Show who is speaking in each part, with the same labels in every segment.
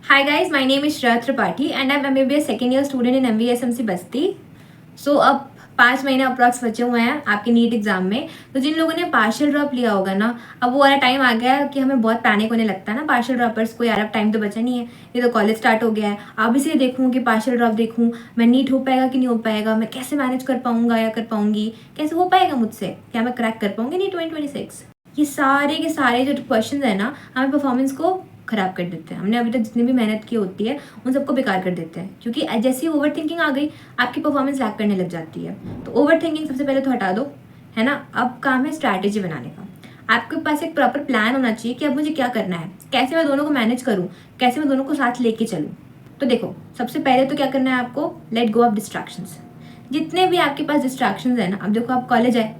Speaker 1: Hi guys, my name is Shreya Tripathi and I'm MBBS second year student in MVSMC Basti. So अब 5 महीने approx बचे हुए हैं आपके नीट एग्जाम में. तो जिन लोगों ने पार्शियल ड्रॉप लिया होगा ना, अब वो वाला टाइम आ गया है कि हमें बहुत पैनिक होने लगता है ना पार्शियल ड्रॉपर्स को. यार अब टाइम तो बचा नहीं है, ये तो कॉलेज स्टार्ट हो गया है. अब इसे देखूँ कि पार्शियल ड्रॉप देखूँ, मैं नीट हो पाएगा कि नहीं हो पाएगा, मैं कैसे मैनेज कर पाऊंगा या कर पाऊंगी, कैसे हो पाएगा मुझसे, क्या मैं क्रैक कर पाऊंगी नीट 2026. ये सारे के सारे जो क्वेश्चन है ना, हमें परफॉर्मेंस को खराब कर देते हैं. हमने अभी तक जितनी भी मेहनत की होती है उन सबको बेकार कर देते हैं, क्योंकि जैसे ही ओवर थिंकिंग आ गई आपकी परफॉर्मेंस लैग करने लग जाती है. तो ओवर थिंकिंग सबसे पहले तो हटा दो, है ना. अब काम है स्ट्रैटेजी बनाने का. आपके पास एक प्रॉपर प्लान होना चाहिए कि अब मुझे क्या करना है, कैसे मैं दोनों को मैनेज करूँ, कैसे मैं दोनों को साथ लेके चलूँ. तो देखो, सबसे पहले तो क्या करना है आपको, लेट गो ऑफ डिस्ट्रैक्शंस. जितने भी आपके पास डिस्ट्रैक्शंस है ना, अब देखो आप कॉलेज आए,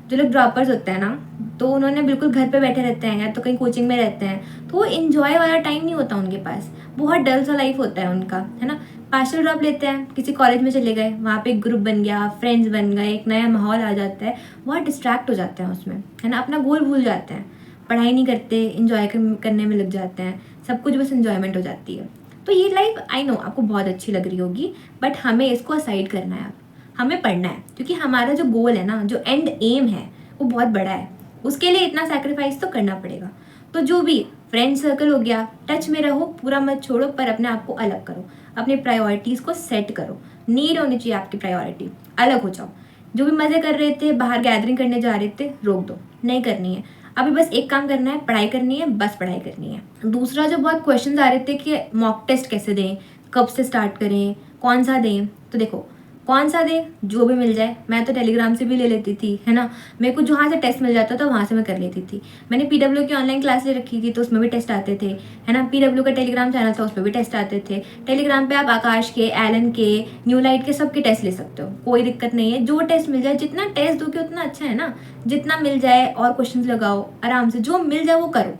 Speaker 1: जो लोग ड्रॉपर्स होते हैं ना, तो उन्होंने बिल्कुल घर पे बैठे रहते हैं या तो कहीं कोचिंग में रहते हैं, तो वो इन्जॉय वाला टाइम नहीं होता उनके पास. बहुत डल सा लाइफ होता है उनका, है ना. पार्शियल ड्रॉप लेते हैं, किसी कॉलेज में चले गए, वहाँ पे एक ग्रुप बन गया, फ्रेंड्स बन गए, एक नया माहौल आ जाता है, बहुत डिस्ट्रैक्ट हो जाते हैं उसमें, है ना. अपना गोल भूल जाते हैं, पढ़ाई नहीं करते, इन्जॉय करने में लग जाते हैं, सब कुछ बस इन्जॉयमेंट हो जाती है. तो ये लाइफ आई नो आपको बहुत अच्छी लग रही होगी, बट हमें इसको असाइड करना है. हमें पढ़ना है, क्योंकि हमारा जो गोल है ना, जो एंड एम है, वो बहुत बड़ा है. उसके लिए इतना सैक्रिफाइस तो करना पड़ेगा. तो जो भी फ्रेंड सर्कल हो गया, टच में रहो, पूरा मत छोड़ो, पर अपने आप को अलग करो, अपने प्रायोरिटीज़ को सेट करो. नीड होनी चाहिए आपकी प्रायोरिटी, अलग हो जाओ. जो भी मज़े कर रहे थे, बाहर गैदरिंग करने जा रहे थे, रोक दो, नहीं करनी है. अभी बस एक काम करना है, पढ़ाई करनी है, बस पढ़ाई करनी है. दूसरा, जो बहुत क्वेश्चन आ रहे थे कि मॉक टेस्ट कैसे दें, कब से स्टार्ट करें, कौन सा दें. तो देखो, कौन सा दे, जो भी मिल जाए. मैं तो टेलीग्राम से भी ले लेती थी, है ना. मेरे को जहाँ से टेस्ट मिल जाता था वहाँ से मैं कर लेती थी. मैंने पीडब्ल्यू की ऑनलाइन क्लासेस रखी थी, तो उसमें भी टेस्ट आते थे, है ना. पीडब्ल्यू का टेलीग्राम चैनल था, उसमें भी टेस्ट आते थे. टेलीग्राम पे आप आकाश के, एलन के, न्यू लाइट के सबके टेस्ट ले सकते हो, कोई दिक्कत नहीं है. जो टेस्ट मिल जाए, जितना टेस्ट दोगे उतना अच्छा है ना. जितना मिल जाए और क्वेश्चन लगाओ आराम से, जो मिल जाए वो करो,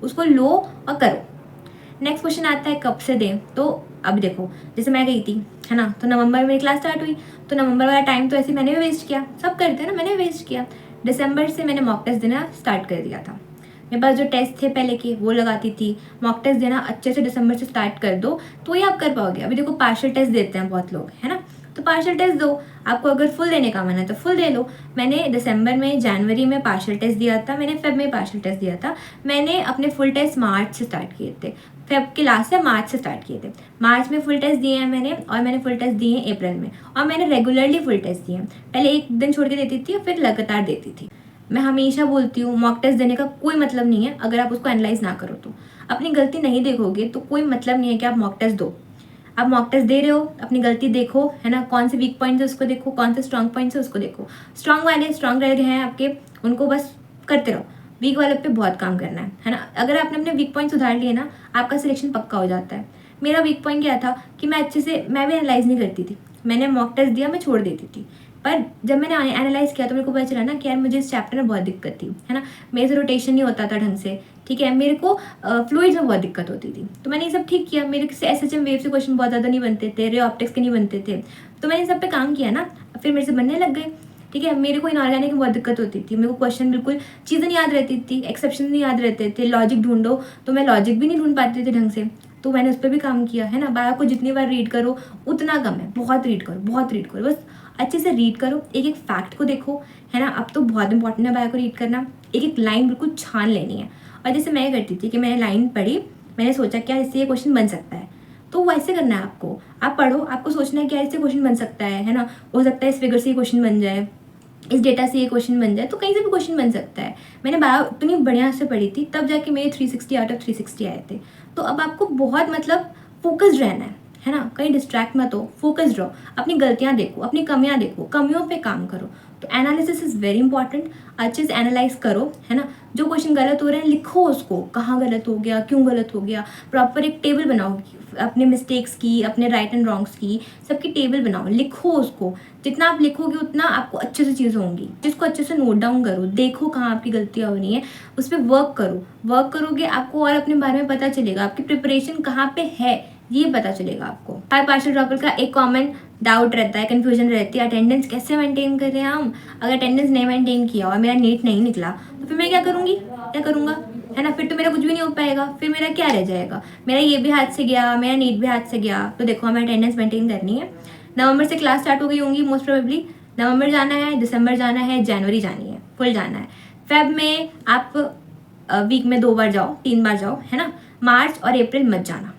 Speaker 1: उसको लो और करो. नेक्स्ट क्वेश्चन आता है कब से दें. तो अब देखो, जैसे मैं गई थी, है ना, तो नवंबर में मेरी क्लास स्टार्ट हुई, तो नवंबर वाला टाइम तो ऐसे मैंने भी वेस्ट किया, सब करते हैं ना, मैंने वेस्ट किया. दिसंबर से मैंने मॉक टेस्ट देना स्टार्ट कर दिया था. मेरे पास जो टेस्ट थे पहले के वो लगाती थी. मॉक टेस्ट देना अच्छे से दिसंबर से स्टार्ट कर दो, तो ये आप कर पाओगे. अभी देखो, पार्शियल टेस्ट देते हैं बहुत लोग, है ना. तो पार्शियल टेस्ट दो. आपको अगर फुल देने का मन है तो फुल दे लो. मैंने दिसंबर में, जनवरी में पार्शियल टेस्ट दिया था, मैंने फेब में पार्शियल टेस्ट दिया था. मैंने अपने फुल टेस्ट मार्च से स्टार्ट किए थे, फेब के लास्ट से मार्च से स्टार्ट किए थे. मार्च में फुल टेस्ट दिए हैं मैंने, और मैंने फुल टेस्ट दिए हैं अप्रैल में, और मैंने रेगुलरली फुल टेस्ट दिए हैं. पहले एक दिन छोड़ के देती थी और फिर लगातार देती थी. मैं हमेशा बोलती हूँ, मॉक टेस्ट देने का कोई मतलब नहीं है अगर आप उसको एनालाइज ना करो तो. अपनी गलती नहीं देखोगे तो कोई मतलब नहीं है कि आप मॉक टेस्ट दो. आप मॉक टेस्ट दे रहे हो, अपनी गलती देखो, है ना. कौन से वीक पॉइंट्स है उसको देखो, कौन से स्ट्रॉन्ग पॉइंट्स है उसको देखो. स्ट्रॉन्ग वाले स्ट्रॉन्ग रह हैं आपके, उनको बस करते रहो. वीक वाले पे बहुत काम करना है ना. अगर आपने अपने वीक पॉइंट सुधार लिए ना, आपका सिलेक्शन पक्का हो जाता है. मेरा वीक पॉइंट क्या था कि मैं अच्छे से, मैं भी एनालाइज नहीं करती थी. मैंने मॉक टेस्ट दिया, मैं छोड़ देती थी. पर जब मैंने एनालाइज किया तो मेरे को पता चला ना कि यार मुझे इस चैप्टर में बहुत दिक्कत थी, है ना. मेरे से रोटेशन नहीं होता था ढंग से, ठीक है. मेरे को फ्लूइड्स में बहुत दिक्कत होती थी. तो मैंने ये सब ठीक किया. मेरे से एसएचएम वेव से क्वेश्चन बहुत ज़्यादा नहीं बनते थे, रे ऑप्टिक्स के नहीं बनते थे. तो मैंने इन सब पे काम किया ना, फिर मेरे से बनने लग गए, ठीक है. मेरे को इनऑर्गेनिक में बहुत दिक्कत होती थी. मेरे को क्वेश्चन बिल्कुल चीज़ें नहीं याद रहती थी, एक्सेप्शन नहीं याद रहते थे. लॉजिक ढूंढो तो मैं लॉजिक भी नहीं ढूंढ पाती थी ढंग से. तो मैंने उस पर भी काम किया, है ना. बायो को जितनी बार रीड करो उतना कम है. बहुत रीड करो, बहुत रीड करो, बस अच्छे से रीड करो. एक एक फैक्ट को देखो, है ना. अब तो बहुत इंपॉर्टेंट है बायो को रीड करना. एक एक लाइन बिल्कुल छान लेनी है. और जैसे मैं करती थी कि मैंने लाइन पढ़ी, मैंने सोचा क्या इससे ये क्वेश्चन बन सकता है, तो वैसे करना है आपको. आप पढ़ो, आपको सोचना है क्या इससे क्वेश्चन बन सकता है ना. हो सकता है इस फिगर से ये क्वेश्चन बन जाए, इस डेटा से ये क्वेश्चन बन जाए, तो कहीं से भी क्वेश्चन बन सकता है. मैंने बायो इतनी बढ़िया से पढ़ी थी, तब जाके मेरे 360 आउट ऑफ 360 आए थे. तो अब आपको बहुत मतलब फोकस्ड रहना है ना. कहीं डिस्ट्रैक्ट मत हो, फोकस्ड रहो. अपनी गलतियाँ देखो, अपनी कमियाँ देखो, कमियों पे काम करो. तो एनालिसिस इज़ वेरी इंपॉर्टेंट. अच्छे से एनालाइज करो, है ना. जो क्वेश्चन गलत हो रहे हैं लिखो उसको, कहाँ गलत हो गया, क्यों गलत हो गया. प्रॉपर एक टेबल बनाओ अपने मिस्टेक्स की, अपने राइट एंड रॉन्ग्स की, सबकी टेबल बनाओ, लिखो उसको. जितना आप लिखोगे उतना आपको अच्छे से चीज़ें होंगी. जिसको अच्छे से नोट डाउन करो, देखो कहाँ आपकी गलतियाँ हो रही हैं, उस पर वर्क करो. वर्क करोगे आपको और अपने बारे में पता चलेगा, आपकी प्रिपरेशन कहाँ पे है ये पता चलेगा आपको. हर पार्शियल ड्रॉपर का एक कॉमन डाउट रहता है, कन्फ्यूजन रहती है, अटेंडेंस कैसे मेंटेन करें हम. अगर अटेंडेंस नहीं मेंटेन किया और मेरा नीट नहीं निकला तो फिर मैं क्या करूँगी, क्या करूँगा. है ना, फिर तो मेरा कुछ भी नहीं हो पाएगा, फिर मेरा क्या रह जाएगा, मेरा ये भी हाथ से गया, मेरा नीट भी हाथ से गया। तो देखो हमें अटेंडेंस मेंटेन करनी है। नवंबर से क्लास स्टार्ट हो गई होंगी मोस्ट प्रोबेबली। नवंबर जाना है, दिसंबर जाना है, जनवरी जानी है, फुल जाना है। फेब में आप वीक में 2 बार जाओ, 3 बार जाओ, है ना। मार्च और अप्रैल मत जाना,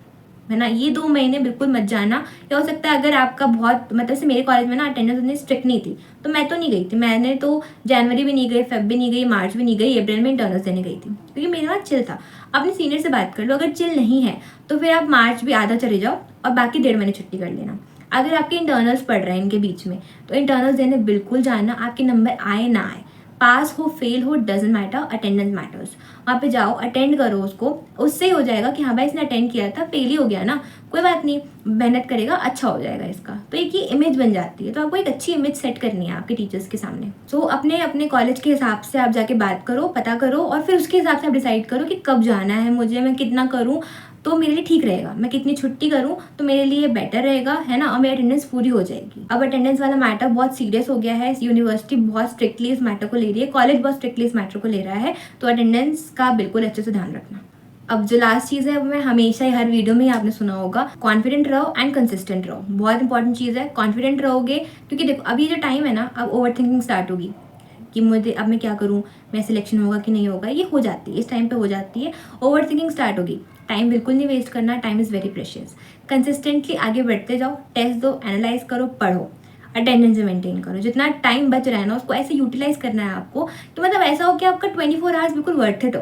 Speaker 1: है ना, ये 2 महीने बिल्कुल मत जाना। या हो सकता है अगर आपका बहुत मतलब से मेरे कॉलेज में ना अटेंडेंस उतनी स्ट्रिक्ट नहीं थी, तो मैं तो नहीं गई थी। मैंने तो जनवरी भी नहीं गई, फेब भी नहीं गई, मार्च भी नहीं गई, अप्रैल में इंटरनल्स देने गई थी, क्योंकि मेरे पास चिल था। अपने सीनियर से बात कर लो, अगर चिल नहीं है तो फिर आप मार्च भी आधा चले जाओ और बाकी 1.5 महीने छुट्टी कर लेना। अगर आपके इंटरनल्स पढ़ रहे हैं इनके बीच में, तो इंटरनल्स देने बिल्कुल जाना, आपके नंबर आए ना आए, पास हो फेल हो डजेंट मैटर, अटेंडेंस मैटर्स। वहाँ पे जाओ, अटेंड करो उसको, उससे ही हो जाएगा कि हाँ भाई इसने अटेंड किया था, फेल ही हो गया ना, कोई बात नहीं, मेहनत करेगा, अच्छा हो जाएगा इसका। तो एक ही इमेज बन जाती है। तो आपको एक अच्छी इमेज सेट करनी है आपके टीचर्स के सामने। सो अपने अपने कॉलेज के हिसाब से आप जाके बात करो, पता करो, और फिर उसके हिसाब से आप डिसाइड करो कि कब जाना है मुझे, मैं कितना करूँ तो मेरे लिए ठीक रहेगा, मैं कितनी छुट्टी करूँ तो मेरे लिए बेटर रहेगा, है ना, और मेरी अटेंडेंस पूरी हो जाएगी। अब अटेंडेंस वाला मैटर बहुत सीरियस हो गया है, यूनिवर्सिटी बहुत स्ट्रिक्टली इस मैटर को ले रही है, कॉलेज बहुत स्ट्रिक्टली इस मैटर को ले रहा है, तो अटेंडेंस का बिल्कुल अच्छे से ध्यान रखना। अब जो लास्ट चीज़ है वो मैं हमेशा ही हर वीडियो में ही आपने सुना होगा, कॉन्फिडेंट रहो एंड कंसिस्टेंट रहो। बहुत इंपॉर्टेंट चीज़ है, कॉन्फिडेंट रहोगे, क्योंकि देखो अभी जो टाइम है ना, अब ओवर थिंकिंग स्टार्ट होगी कि मुझे अब मैं क्या करूँ, मैं सिलेक्शन होगा कि नहीं होगा, ये हो जाती है, इस टाइम पे हो जाती है, ओवर थिंकिंग स्टार्ट होगी। टाइम बिल्कुल नहीं वेस्ट करना, time is very precious. Consistently आगे बढ़ते जाओ, टेस्ट दो, एनालाइज करो, पढ़ो, अटेंडेंस मेंटेन करो, जितना टाइम बच रहा है ना उसको ऐसे यूटिलाइज करना है आपको कि मतलब ऐसा हो कि आपका 24 आवर्स बिल्कुल वर्थ इट हो,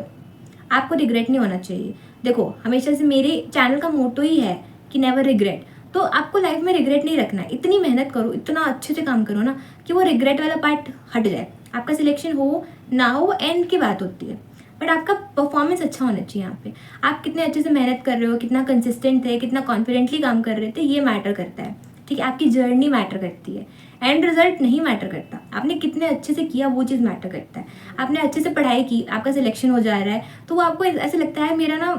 Speaker 1: आपको रिग्रेट नहीं होना चाहिए। देखो हमेशा से मेरे चैनल का मोटो ही है कि नेवर रिग्रेट। तो आपको लाइफ में रिग्रेट नहीं रखना है, इतनी मेहनत करो, इतना अच्छे से काम करो ना कि वो रिग्रेट वाला पार्ट हट जाए। आपका सिलेक्शन हो ना हो एंड की बात होती है, बट आपका परफॉर्मेंस अच्छा होना चाहिए। यहाँ पे आप कितने अच्छे से मेहनत कर रहे हो, कितना कंसिस्टेंट थे, कितना कॉन्फिडेंटली काम कर रहे थे, ये मैटर करता है। ठीक है, आपकी जर्नी मैटर करती है, एंड रिजल्ट नहीं मैटर करता। आपने कितने अच्छे से किया वो चीज़ मैटर करता है। आपने अच्छे से पढ़ाई की, आपका सिलेक्शन हो जा रहा है, तो वो आपको ऐसे लगता है मेरा ना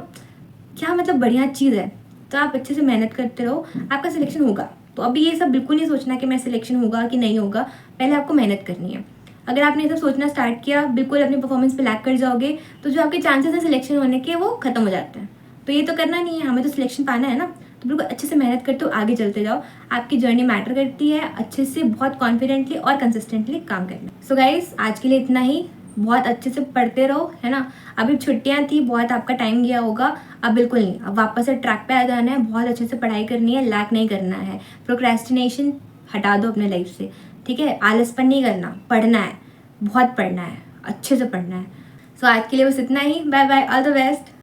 Speaker 1: क्या मतलब बढ़िया चीज़ है, तो आप अच्छे से मेहनत करते रहो, आपका सिलेक्शन होगा। तो अभी ये सब बिल्कुल नहीं सोचना कि मैं सिलेक्शन होगा कि नहीं होगा, पहले आपको मेहनत करनी है। अगर आपने ये सब सोचना स्टार्ट किया, बिल्कुल अपनी परफॉर्मेंस पे लैग कर जाओगे, तो जो आपके चांसेस हैं सिलेक्शन होने के वो खत्म हो जाते हैं। तो ये तो करना नहीं है, हमें तो सिलेक्शन पाना है ना, तो बिल्कुल अच्छे से मेहनत करते हो, आगे चलते जाओ। आपकी जर्नी मैटर करती है, अच्छे से बहुत कॉन्फिडेंटली और कंसिस्टेंटली काम करना। सो गाइस आज के लिए इतना ही, बहुत अच्छे से पढ़ते रहो, है ना। अभी छुट्टियां थी, बहुत आपका टाइम गया होगा, अब बिल्कुल नहीं, अब वापस से ट्रैक पे आ जाना है, बहुत अच्छे से पढ़ाई करनी है, लैक नहीं करना है, प्रोक्रेस्टिनेशन हटा दो अपने लाइफ से, ठीक है, आलसपन नहीं करना, पढ़ना है, बहुत पढ़ना है, अच्छे से पढ़ना है। सो आज के लिए बस इतना ही, bye bye, all the best.